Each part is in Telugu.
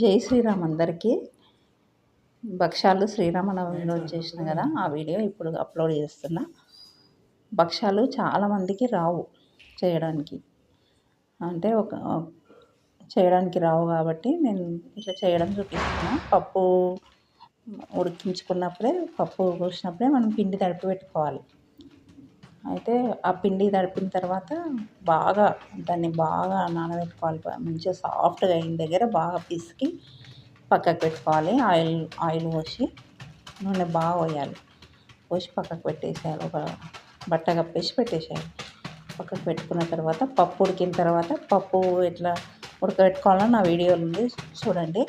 జై శ్రీరామ్ అందరికీ. భక్షాలు శ్రీరామనవమి రోజు చేసిన కదా, ఆ వీడియో ఇప్పుడు అప్లోడ్ చేస్తున్నా. భక్షాలు చాలామందికి రావు చేయడానికి, అంటే చేయడానికి రావు కాబట్టి నేను ఇట్లా చేయడం చూపిస్తున్నా. పప్పు ఉడికించుకున్నప్పుడే, పప్పు కోసినప్పుడే మనం పిండి తడిపి పెట్టుకోవాలి. అయితే ఆ పిండి తడిపిన తర్వాత దాన్ని బాగా నానబెట్టుకోవాలి. మంచిగా సాఫ్ట్గా అయిన దగ్గర బాగా పిసికి పక్కకు పెట్టుకోవాలి. ఆయిల్ పోసి నూనె బాగా పోయాలి. పోసి పక్కకు పెట్టేసేయాలి. ఒక బట్ట కప్పేసి పెట్టేసేయాలి. పక్కకు పెట్టుకున్న తర్వాత పప్పు ఉడికిన తర్వాత పప్పు ఎట్లా ఉడకబెట్టుకోవాలో నా వీడియోలు ఉంది, చూడండి.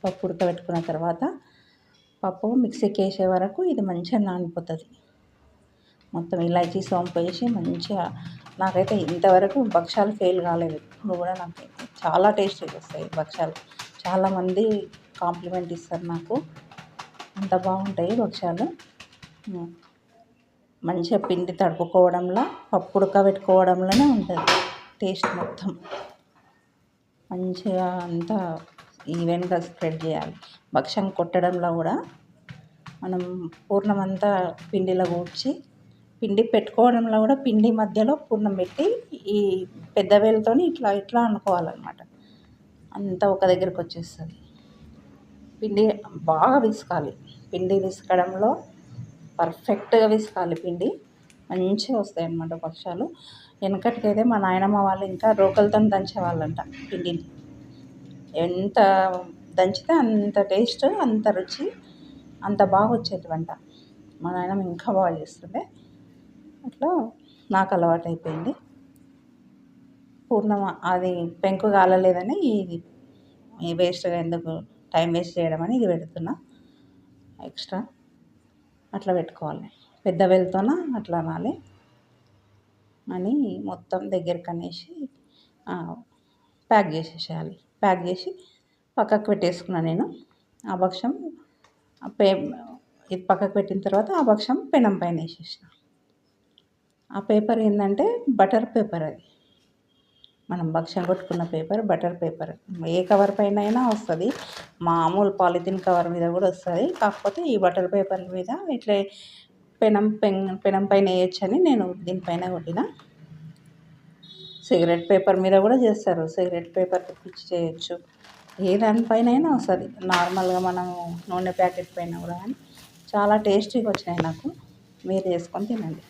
పప్పు ఉడకబెట్టుకున్న తర్వాత పప్పు మిక్సీకి వేసే వరకు ఇది మంచిగా నానిపోతుంది. మొత్తం ఇలాచీ సోంపు వేసి మంచిగా, నాకైతే ఇంతవరకు భక్షాలు ఫెయిల్ కాలేదు. ఇప్పుడు కూడా నాకు చాలా టేస్టీగా వస్తాయి భక్షాలు. చాలామంది కాంప్లిమెంట్ ఇస్తారు నాకు, అంత బాగుంటాయి భక్షాలు. మంచిగా పిండి తడుపుకోవడంలో, పప్పు ఉడకబెట్టుకోవడంలోనే ఉంటుంది టేస్ట్. మొత్తం మంచిగా అంతా ఈవెన్గా స్ప్రెడ్ చేయాలి. భక్షం కొట్టడంలో కూడా మనం పూర్ణం అంతా పిండిలో కూర్చి, పిండి పెట్టుకోవడంలో కూడా పిండి మధ్యలో పూర్ణం పెట్టి ఈ పెద్ద వేలుతో ఇట్లా ఇట్లా అనుకోవాలన్నమాట. అంతా ఒక దగ్గరికి వచ్చేస్తుంది. పిండి బాగా విసుకాలి. పిండి విసకడంలో పర్ఫెక్ట్గా విసకాలి. పిండి మంచిగా వస్తాయి అన్నమాట భక్షాలు. వెనకటికైతే మా నాయనమ్మ వాళ్ళు ఇంకా రోకలతో దంచేవాళ్ళంట పిండిని. ఎంత దంచితే అంత టేస్ట్, అంత రుచి, అంత బాగా వచ్చేది వంట. మా నాయనమ్మ ఇంకా బాగా చేస్తుండే. అట్లా నాకు అలవాటు అయిపోయింది. పూర్ణం అది పెంకు కాలలేదని ఇది వేస్ట్గా ఎందుకు టైం వేస్ట్ చేయడం అని ఇది పెడుతున్నా ఎక్స్ట్రా. అట్లా పెట్టుకోవాలి. పెద్ద వేలుతోన అట్లా అనాలి అని మొత్తం దగ్గరికి అనేసి ప్యాక్ చేసేసేయాలి. ప్యాక్ చేసి పక్కకు పెట్టేసుకున్నాను నేను. ఆ భక్షం ఇది పక్కకు పెట్టిన తర్వాత ఆ భక్షం పెనం పైన వేసేసిన. ఆ పేపర్ ఏంటంటే బటర్ పేపర్. అది మనం భక్షం కొట్టుకున్న పేపర్ బటర్ పేపర్. ఏ కవర్ పైన అయినా వస్తుంది, మామూలు పాలిథిన్ కవర్ మీద కూడా వస్తుంది. కాకపోతే ఈ బటర్ పేపర్ మీద ఇట్లా పెనం పైన వేయచ్చని నేను దీనిపైన కొట్టిన. సిగరెట్ పేపర్ మీద కూడా చేస్తారు, సిగరెట్ పేపర్ తెప్పించి చేయొచ్చు. ఏ దానిపైన అయినా వస్తుంది. నార్మల్గా మనం నూనె ప్యాకెట్ పైన కూడా. కానీ చాలా టేస్టీగా వచ్చినాయి నాకు. మీరు చేసుకొని తినండి.